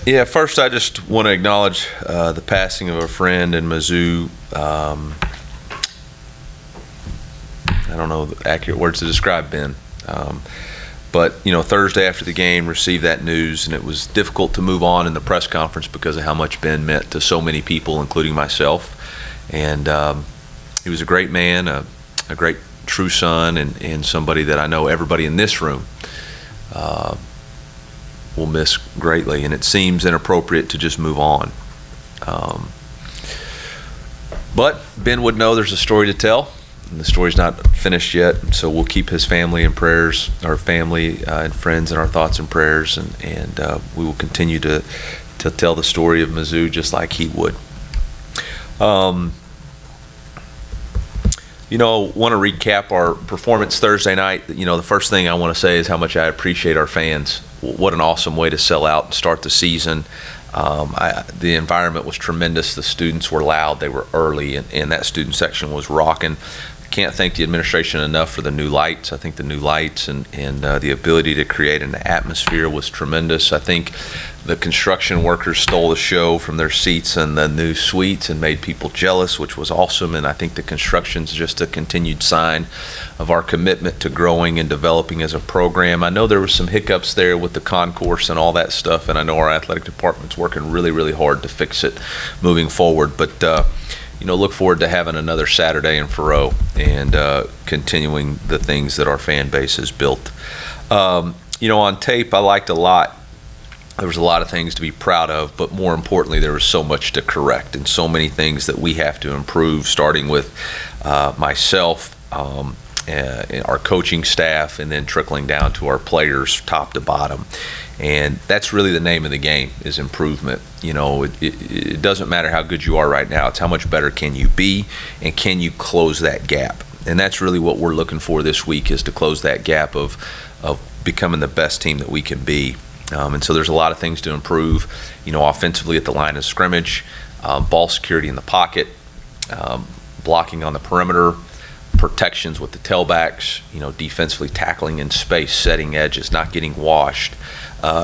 Yeah, first I just want to acknowledge the passing of a friend in Mizzou. I don't know the accurate words to describe Ben. But, Thursday after the game, received that news, and it was difficult to move on in the press conference because of how much Ben meant to so many people, including myself. And he was a great man, a great true son, and somebody that I know everybody in this room will miss greatly. And it seems inappropriate to just move on. But Ben would know there's a story to tell. And the story's not finished yet, so we'll keep his family in prayers, our family and friends in our thoughts and prayers, and we will continue to tell the story of Mizzou just like he would. Want to recap our performance Thursday night. The first thing I want to say is how much I appreciate our fans. What an awesome way to sell out and start the season. The environment was tremendous. The students were loud. They were early, and that student section was rocking. Can't thank the administration enough for the new lights. I think the new lights and the ability to create an atmosphere was tremendous. I think the construction workers stole the show from their seats in the new suites and made people jealous, which was awesome. And I think the construction's just a continued sign of our commitment to growing and developing as a program. I know there were some hiccups there with the concourse and all that stuff, and I know our athletic department's working really, really hard to fix it moving forward. But look forward to having another Saturday in Faroe and continuing the things that our fan base has built. On tape, I liked a lot. There was a lot of things to be proud of, but more importantly, there was so much to correct and so many things that we have to improve, starting with myself, our coaching staff, and then trickling down to our players top to bottom. And that's really the name of the game, is improvement. It doesn't matter how good you are right now. It's how much better can you be, and can you close that gap? And that's really what we're looking for this week, is to close that gap of becoming the best team that we can be. And so there's a lot of things to improve, offensively at the line of scrimmage, ball security in the pocket, blocking on the perimeter, protections with the tailbacks, defensively tackling in space, setting edges, not getting washed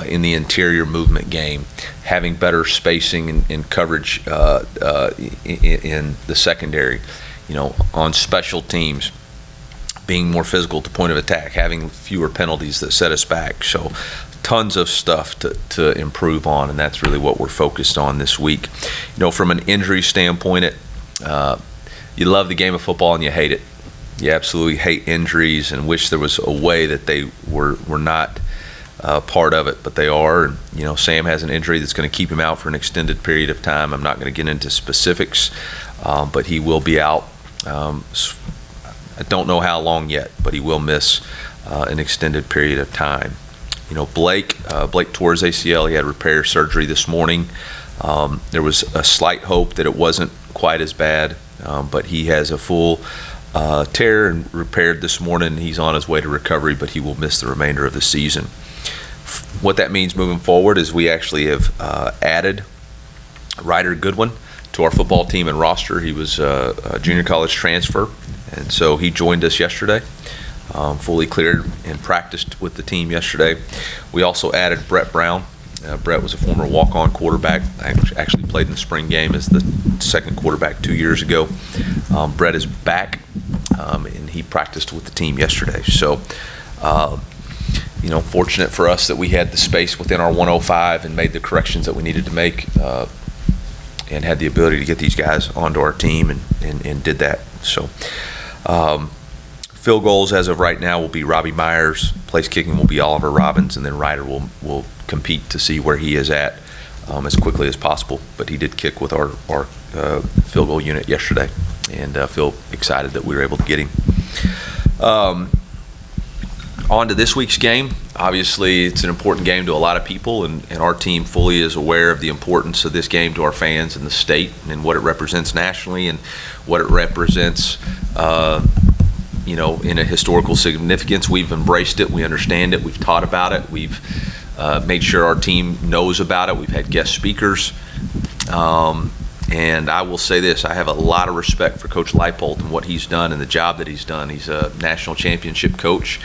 in the interior movement game, having better spacing and coverage in the secondary, on special teams, being more physical at the point of attack, having fewer penalties that set us back. So tons of stuff to improve on, and that's really what we're focused on this week. From an injury standpoint, you love the game of football and you hate it. You absolutely hate injuries and wish there was a way that they were not part of it, but they are. And, Sam has an injury that's going to keep him out for an extended period of time. I'm not going to get into specifics, but he will be out. I don't know how long yet, but he will miss an extended period of time. Blake tore his ACL. He had repair surgery this morning. There was a slight hope that it wasn't quite as bad, but he has a full tear and repaired this morning. He's on his way to recovery, but he will miss the remainder of the season. What that means moving forward is we actually have added Ryder Goodwin to our football team and roster. He was a junior college transfer, and so he joined us yesterday, fully cleared and practiced with the team yesterday. We also added Brett Brown. Brett was a former walk-on quarterback. Actually played in the spring game as the second quarterback 2 years ago. Brett is back, and he practiced with the team yesterday. So, fortunate for us that we had the space within our 105 and made the corrections that we needed to make, and had the ability to get these guys onto our team and did that. So, field goals as of right now will be Robbie Myers. Place kicking will be Oliver Robbins, and then Ryder will compete to see where he is at as quickly as possible. But he did kick with our field goal unit yesterday, and feel excited that we were able to get him. On to this week's game. Obviously, it's an important game to a lot of people, and our team fully is aware of the importance of this game to our fans in the state and what it represents nationally and what it represents in a historical significance. We've embraced it. We understand it. We've taught about it. We've made sure our team knows about it. We've had guest speakers. And I will say this, I have a lot of respect for Coach Leipold and what he's done and the job that he's done. He's a national championship coach.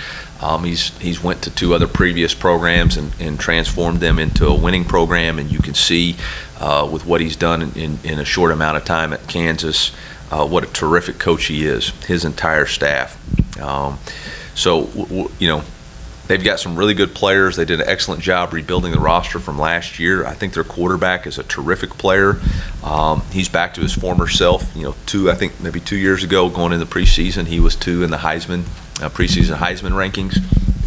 He's went to 2 other previous programs and transformed them into a winning program, and you can see with what he's done in a short amount of time at Kansas what a terrific coach he is, his entire staff. They've got some really good players. They did an excellent job rebuilding the roster from last year. I think their quarterback is a terrific player. He's back to his former self. Maybe 2 years ago, going into preseason, he was 2 in the preseason Heisman rankings,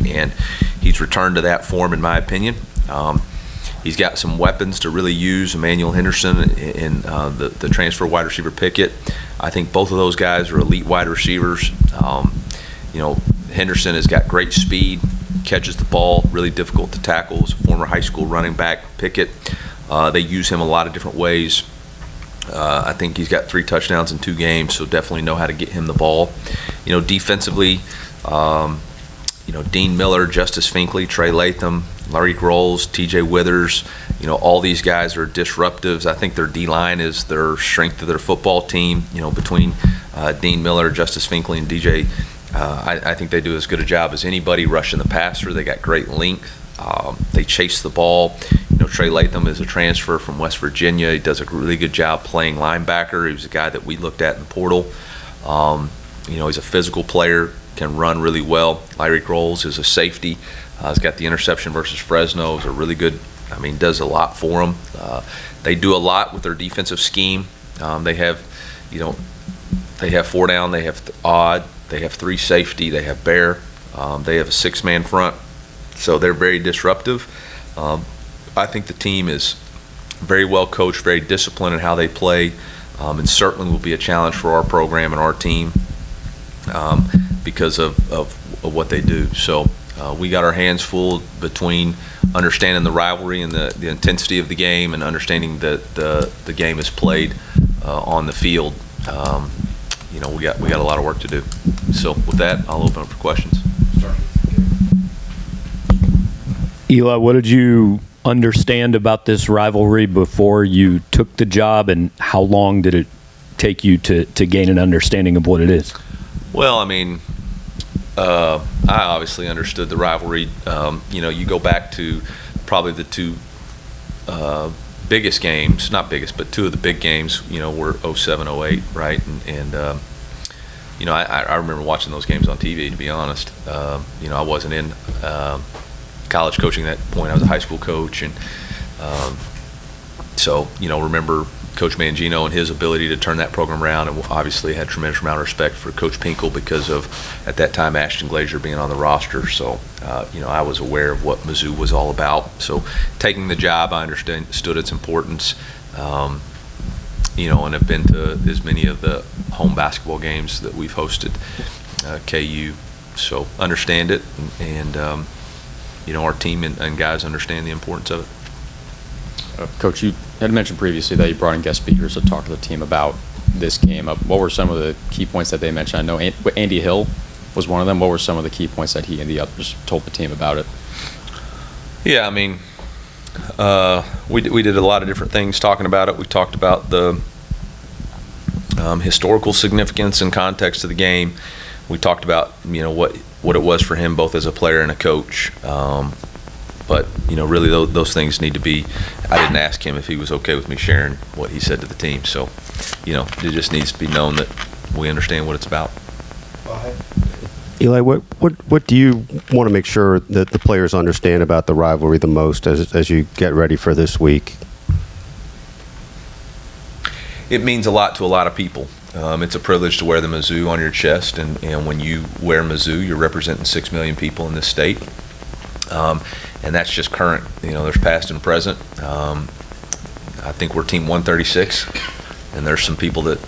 and he's returned to that form, in my opinion. He's got some weapons to really use. Emmanuel Henderson and the transfer wide receiver Pickett. I think both of those guys are elite wide receivers. Henderson has got great speed, catches the ball, really difficult to tackle. As a former high school running back, Pickett, they use him a lot of different ways. I think he's got 3 touchdowns in 2 games, so definitely know how to get him the ball. Defensively, Dean Miller, Justice Finkley, Trey Latham, Larry Groles, TJ Withers, all these guys are disruptives. I think their D-line is their strength of their football team, between Dean Miller, Justice Finkley, and DJ. I think they do as good a job as anybody rushing the passer. They got great length. They chase the ball. Trey Latham is a transfer from West Virginia. He does a really good job playing linebacker. He was a guy that we looked at in the portal. He's a physical player, can run really well. Larry Groles is a safety. He's got the interception versus Fresno. Is a really good, does a lot for them. They do a lot with their defensive scheme. They have 4 down. They have odd. They have 3 safety. They have bear. They have a 6-man front. So they're very disruptive. I think the team is very well coached, very disciplined in how they play, and certainly will be a challenge for our program and our team because of what they do. So we got our hands full between understanding the rivalry and the intensity of the game and understanding that the game is played on the field. We got a lot of work to do. So with that, I'll open up for questions. Eli, what did you understand about this rivalry before you took the job, and how long did it take you to gain an understanding of what it is? Well, I obviously understood the rivalry. You go back to probably the 2 biggest games, not biggest, but 2 of the big games, were 07, 08, right? And I remember watching those games on TV, to be honest. I wasn't in college coaching at that point. I was a high school coach, and remember Coach Mangino and his ability to turn that program around, and obviously had a tremendous amount of respect for Coach Pinkel because of, at that time, Ashton Glazier being on the roster. So, I was aware of what Mizzou was all about. So, taking the job, I understood its importance, and have been to as many of the home basketball games that we've hosted, KU. So, understand it, and our team and guys understand the importance of it. Coach, you had mentioned previously that you brought in guest speakers to talk to the team about this game. What were some of the key points that they mentioned? I know Andy Hill was one of them. What were some of the key points that he and the others told the team about it? Yeah, we did a lot of different things talking about it. We talked about the historical significance and context of the game. We talked about what it was for him both as a player and a coach. But really those things need to be. I didn't ask him if he was okay with me sharing what he said to the team. So, it just needs to be known that we understand what it's about. Eli, what do you want to make sure that the players understand about the rivalry the most as you get ready for this week? It means a lot to a lot of people. It's a privilege to wear the Mizzou on your chest, and when you wear Mizzou, you're representing 6 million people in this state. And that's just current. There's past and present. I think we're team 136, and there's some people that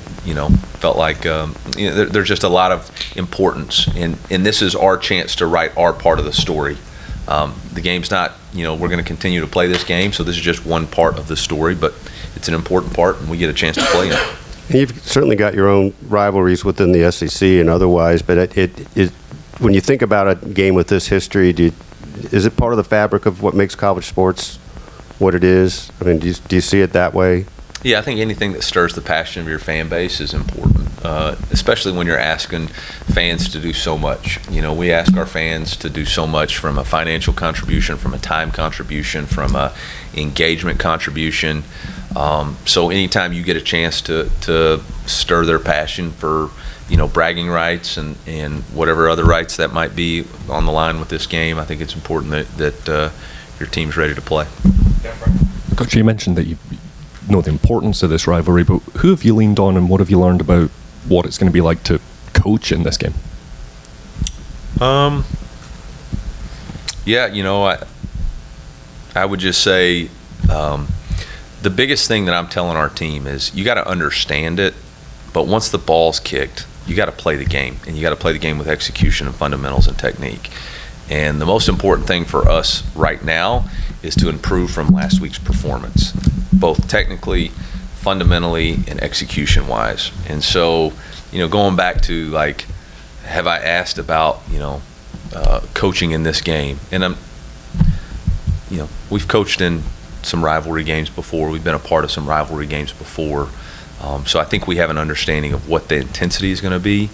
felt like there's just a lot of importance, and this is our chance to write our part of the story. The game's not, we're going to continue to play this game, so this is just one part of the story, but it's an important part, and we get a chance to play in it. You've certainly got your own rivalries within the SEC and otherwise, but when you think about a game with this history, is it part of the fabric of what makes college sports what it is? Do you see it that way? Yeah, I think anything that stirs the passion of your fan base is important. especially when you're asking fans to do so much. We ask our fans to do so much from a financial contribution, from a time contribution, from a engagement contribution. So anytime you get a chance to stir their passion for, bragging rights and whatever other rights that might be on the line with this game, I think it's important that your team's ready to play. Coach, you mentioned that you know the importance of this rivalry, but who have you leaned on and what have you learned about what it's going to be like to coach in this game? I would just say the biggest thing that I'm telling our team is you got to understand it, but once the ball's kicked, you got to play the game, and you got to play the game with execution and fundamentals and technique. And the most important thing for us right now is to improve from last week's performance, both technically, fundamentally, and execution-wise. And so, going back to, have I asked about, coaching in this game? And we've coached in some rivalry games before. We've been a part of some rivalry games before. So I think we have an understanding of what the intensity is going to be.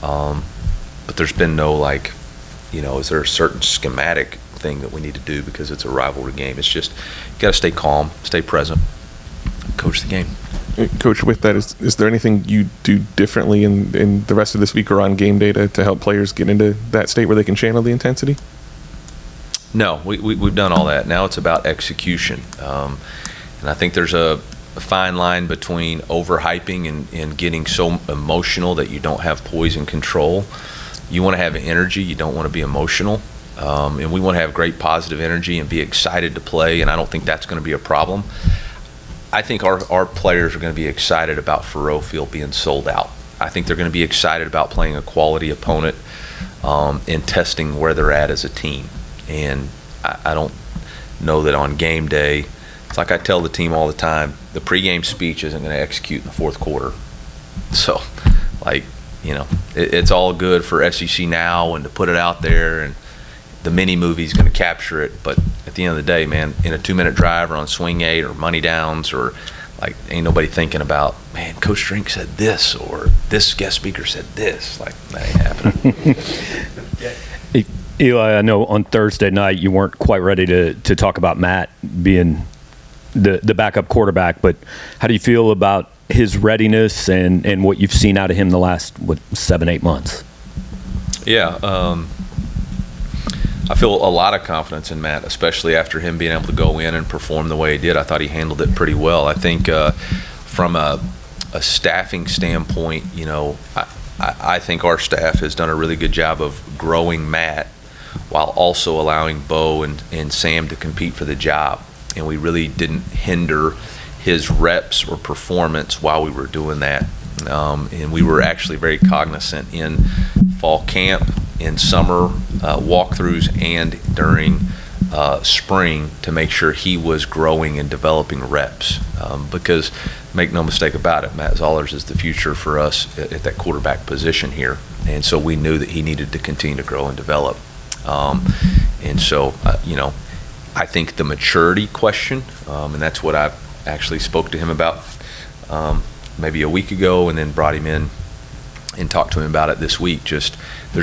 But there's been no, is there a certain schematic thing that we need to do because it's a rivalry game? It's just, you got to stay calm, stay present, coach the game. Coach, with that, is there anything you do differently in the rest of this week or on game day to help players get into that state where they can channel the intensity? No, we've done all that. Now it's about execution. And I think there's a fine line between overhyping and getting so emotional that you don't have poise and control. You want to have energy. You don't want to be emotional. And we want to have great positive energy and be excited to play, and I don't think that's going to be a problem. I think our players are going to be excited about Faroe Field being sold out. I think they're going to be excited about playing a quality opponent and testing where they're at as a team. And I don't know that on game day, it's like I tell the team all the time, the pregame speech isn't going to execute in the fourth quarter. So, it's all good for SEC Now and to put it out there, and the mini movie's going to capture it. But at the end of the day, man, in a 2-minute drive or on swing 8 or money downs or ain't nobody thinking about, man, Coach Drink said this or this guest speaker said this. That ain't happening. Eli, I know on Thursday night you weren't quite ready to talk about Matt being the backup quarterback, but how do you feel about his readiness and what you've seen out of him the last 7-8 months? Yeah, I feel a lot of confidence in Matt, especially after him being able to go in and perform the way he did. I thought he handled it pretty well. I think from a staffing standpoint, I think our staff has done a really good job of growing Matt while also allowing Bo and Sam to compete for the job. And we really didn't hinder his reps or performance while we were doing that. And we were actually very cognizant in fall camp, in summer walkthroughs, and during spring to make sure he was growing and developing reps. Because make no mistake about it, Matt Zollers is the future for us at that quarterback position here. And so we knew that he needed to continue to grow and develop. And so, I think the maturity question, and that's what I actually spoke to him about maybe a week ago, and then brought him in and talked to him about it this week. There's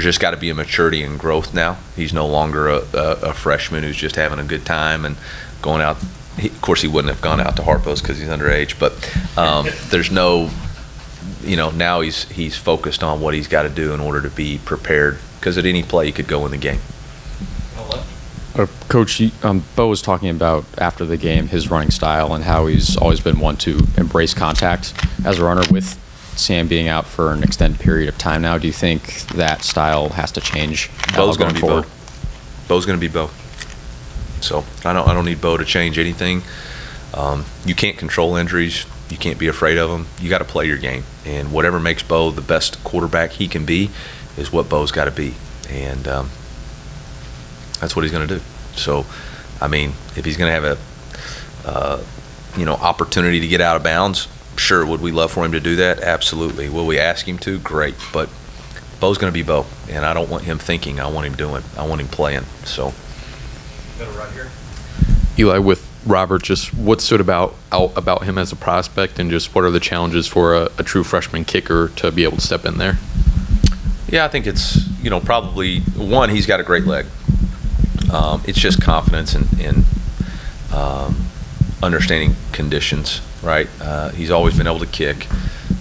just got to be a maturity and growth now. He's no longer a freshman who's just having a good time and going out. Of course, he wouldn't have gone out to Harpo's because he's underage, but there's no, now he's focused on what he's got to do in order to be prepared, because at any play he could go in the game. Coach, Bo was talking about after the game his running style and how he's always been one to embrace contact as a runner. With Sam being out for an extended period of time now, do you think that style has to change? Bo's going to be Bo. Bo's going to be Bo. So I don't need Bo to change anything. You can't control injuries. You can't be afraid of them. You got to play your game, and whatever makes Bo the best quarterback he can be is what Bo's got to be, and that's what he's going to do. So, if he's going to have a opportunity to get out of bounds, sure. Would we love for him to do that? Absolutely. Will we ask him to? Great. But Bo's going to be Bo, and I don't want him thinking. I want him doing. I want him playing. So. Eli, with Robert, just what stood out about him as a prospect, and just what are the challenges for a true freshman kicker to be able to step in there? Yeah, I think it's, probably, one, he's got a great leg. It's just confidence and understanding conditions, right? He's always been able to kick.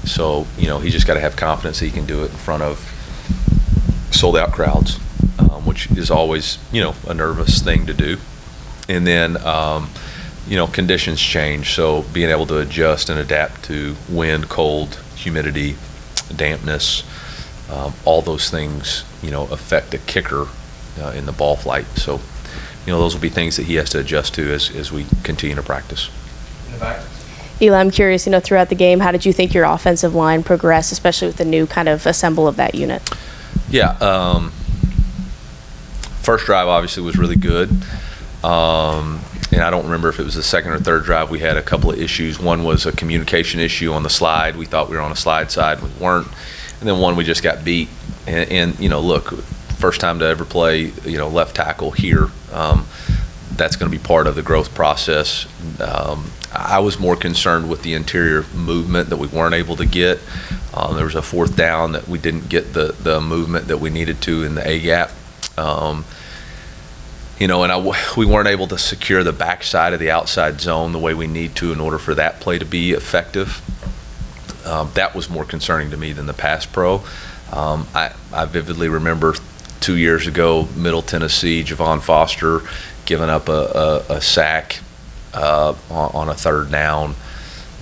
So, he's just got to have confidence that he can do it in front of sold-out crowds, which is always, a nervous thing to do. And then, conditions change. So being able to adjust and adapt to wind, cold, humidity, dampness, all those things, affect the kicker in the ball flight. So, those will be things that he has to adjust to as we continue to practice. In the back. Eli, I'm curious, throughout the game, how did you think your offensive line progressed, especially with the new kind of assemble of that unit? Yeah. First drive obviously was really good. And I don't remember if it was the second or third drive. We had a couple of issues. One was a communication issue on the slide. We thought we were on a slide side. We weren't. And then one, we just got beat. And look, first time to ever play, left tackle here. That's going to be part of the growth process. I was more concerned with the interior movement that we weren't able to get. There was a fourth down that we didn't get the movement that we needed to in the A-gap. We weren't able to secure the backside of the outside zone the way we need to in order for that play to be effective. That was more concerning to me than the pass pro. I vividly remember 2 years ago, Middle Tennessee, Javon Foster giving up a sack on a third down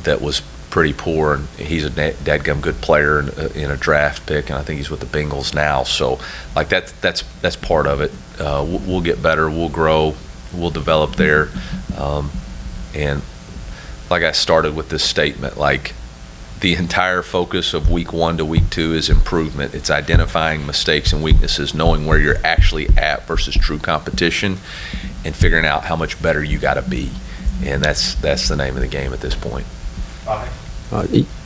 that was pretty poor, and he's a dadgum good player in a draft pick, and I think he's with the Bengals now. So, like that's part of it. We'll get better, we'll grow, we'll develop there, and like I started with this statement, like the entire focus of week 1 to week 2 is improvement. It's identifying mistakes and weaknesses, knowing where you're actually at versus true competition, and figuring out how much better you got to be, and that's the name of the game at this point.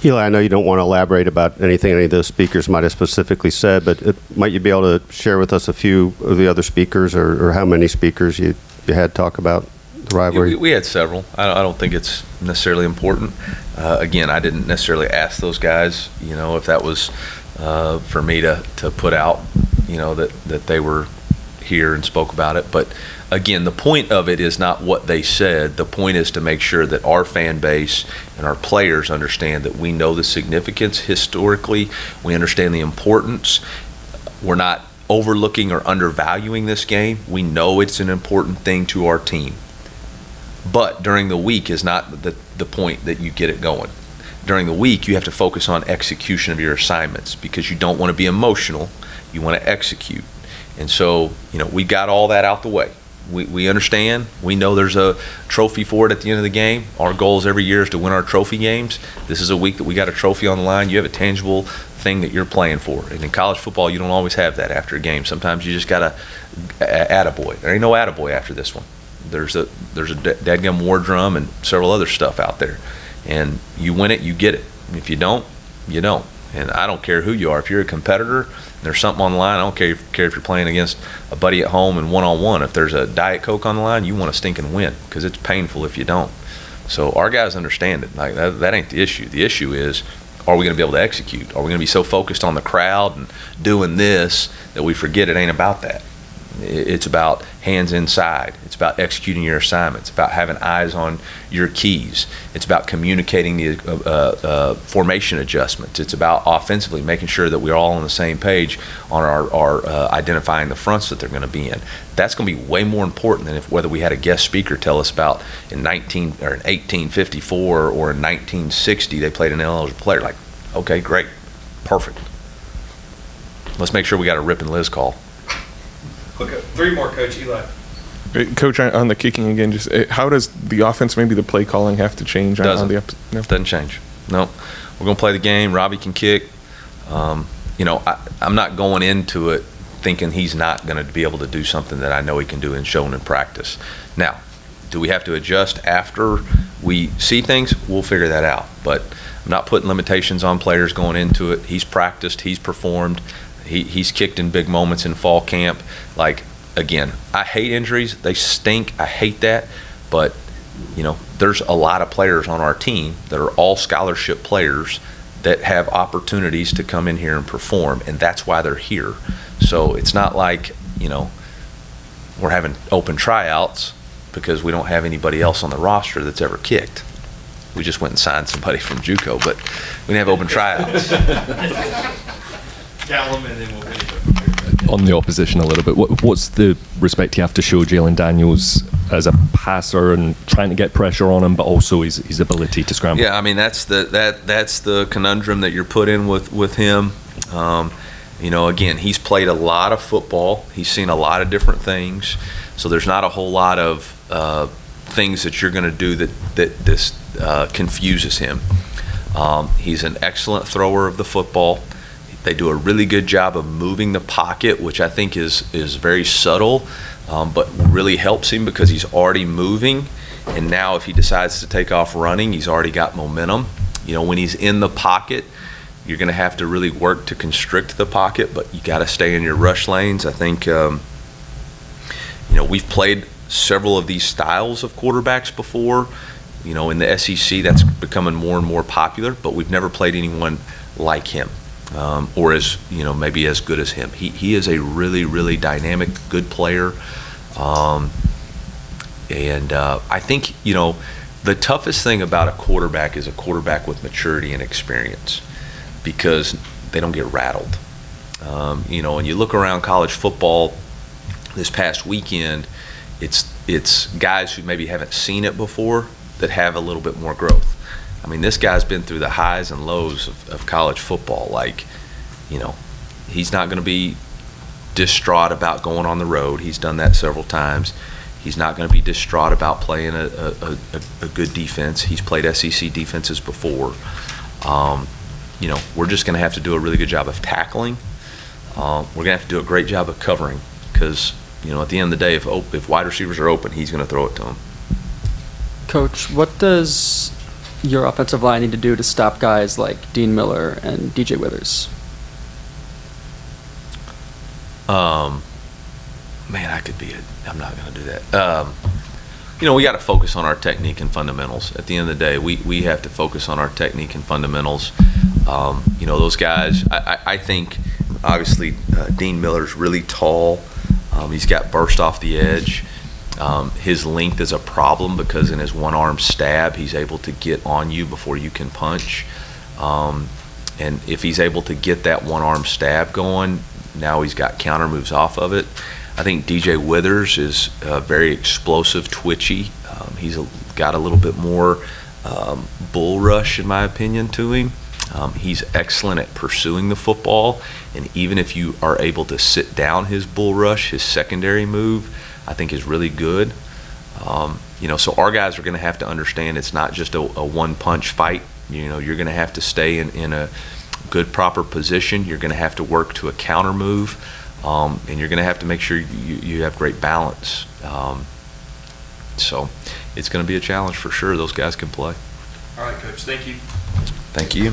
Eli, I know you don't want to elaborate about anything any of the speakers might have specifically said, but might you be able to share with us a few of the other speakers, or how many speakers you had talk about the rivalry? We had several. I don't think it's necessarily important. Again, I didn't necessarily ask those guys, if that was for me to put out, that they were here and spoke about it. But again, the point of it is not what they said. The point is to make sure that our fan base and our players understand that we know the significance historically. We understand the importance. We're not overlooking or undervaluing this game. We know it's an important thing to our team. But during the week is not the point that you get it going. During the week, you have to focus on execution of your assignments, because you don't want to be emotional. You want to execute. And so, we got all that out the way. We understand. We know there's a trophy for it at the end of the game. Our goals every year is to win our trophy games. This is a week that we got a trophy on the line. You have a tangible thing that you're playing for. And in college football, you don't always have that after a game. Sometimes you just got to attaboy. There ain't no attaboy after this one. There's a dadgum war drum and several other stuff out there. And you win it, you get it. And if you don't, you don't. And I don't care who you are. If you're a competitor and there's something on the line, I don't care if you're playing against a buddy at home and one-on-one. If there's a Diet Coke on the line, you want to stink and win, because it's painful if you don't. So our guys understand it. Like that ain't the issue. The issue is, are we going to be able to execute? Are we going to be so focused on the crowd and doing this that we forget it ain't about that? It's about hands inside. It's about executing your assignments. It's about having eyes on your keys. It's about communicating the formation adjustments. It's about offensively making sure that we're all on the same page on our identifying the fronts that they're going to be in. That's going to be way more important than whether we had a guest speaker tell us about in 1854 or in 1960 they played an ineligible player. Like, okay, great, perfect. Let's make sure we got a Rip and Liz call. Okay, 3 more, Coach Eli. Coach, on the kicking again, just how does the offense, maybe the play calling, have to change? Doesn't change. No, we're going to play the game. Robbie can kick. I'm not going into it thinking he's not going to be able to do something that I know he can do and shown in practice. Now, do we have to adjust after we see things? We'll figure that out. But I'm not putting limitations on players going into it. He's practiced. He's performed. He's kicked in big moments in fall camp. Like, again, I hate injuries. They stink. I hate that. But there's a lot of players on our team that are all scholarship players that have opportunities to come in here and perform, and that's why they're here. So it's not like, we're having open tryouts because we don't have anybody else on the roster that's ever kicked. We just went and signed somebody from JUCO, but we didn't have open tryouts. Callum, and then we'll finish up. On the opposition a little bit, what's the respect you have to show Jalen Daniels as a passer and trying to get pressure on him, but also his ability to scramble? Yeah, I mean, that's the conundrum that you're put in with him. Again, he's played a lot of football. He's seen a lot of different things. So there's not a whole lot of things that you're going to do that this confuses him. He's an excellent thrower of the football. They do a really good job of moving the pocket, which I think is very subtle, but really helps him because he's already moving. And now if he decides to take off running, he's already got momentum. When he's in the pocket, you're going to have to really work to constrict the pocket, but you got to stay in your rush lanes. I think, we've played several of these styles of quarterbacks before. In the SEC, that's becoming more and more popular, but we've never played anyone like him, or as, maybe as good as him. He is a really, really dynamic, good player. I think, the toughest thing about a quarterback is a quarterback with maturity and experience, because they don't get rattled. When you look around college football this past weekend, it's guys who maybe haven't seen it before that have a little bit more growth. I mean, this guy's been through the highs and lows of college football. He's not going to be distraught about going on the road. He's done that several times. He's not going to be distraught about playing a good defense. He's played SEC defenses before. We're just going to have to do a really good job of tackling. We're going to have to do a great job of covering because, at the end of the day, if wide receivers are open, he's going to throw it to them. Coach, what does your offensive line need to do to stop guys like Dean Miller and DJ Withers? I'm not going to do that. We got to focus on our technique and fundamentals. At the end of the day, we have to focus on our technique and fundamentals. Those guys, I think, obviously, Dean Miller's really tall. He's got burst off the edge. His length is a problem because in his one-arm stab, he's able to get on you before you can punch. And if he's able to get that one-arm stab going, now he's got counter moves off of it. I think DJ Withers is very explosive, twitchy. He's got a little bit more bull rush, in my opinion, to him. He's excellent at pursuing the football, and even if you are able to sit down his bull rush, his secondary move, I think is really good. So our guys are going to have to understand it's not just a one-punch fight. You're going to have to stay in a good, proper position. You're going to have to work to a counter move, and you're going to have to make sure you have great balance. So it's going to be a challenge for sure. Those guys can play. All right, Coach. Thank you. Thank you.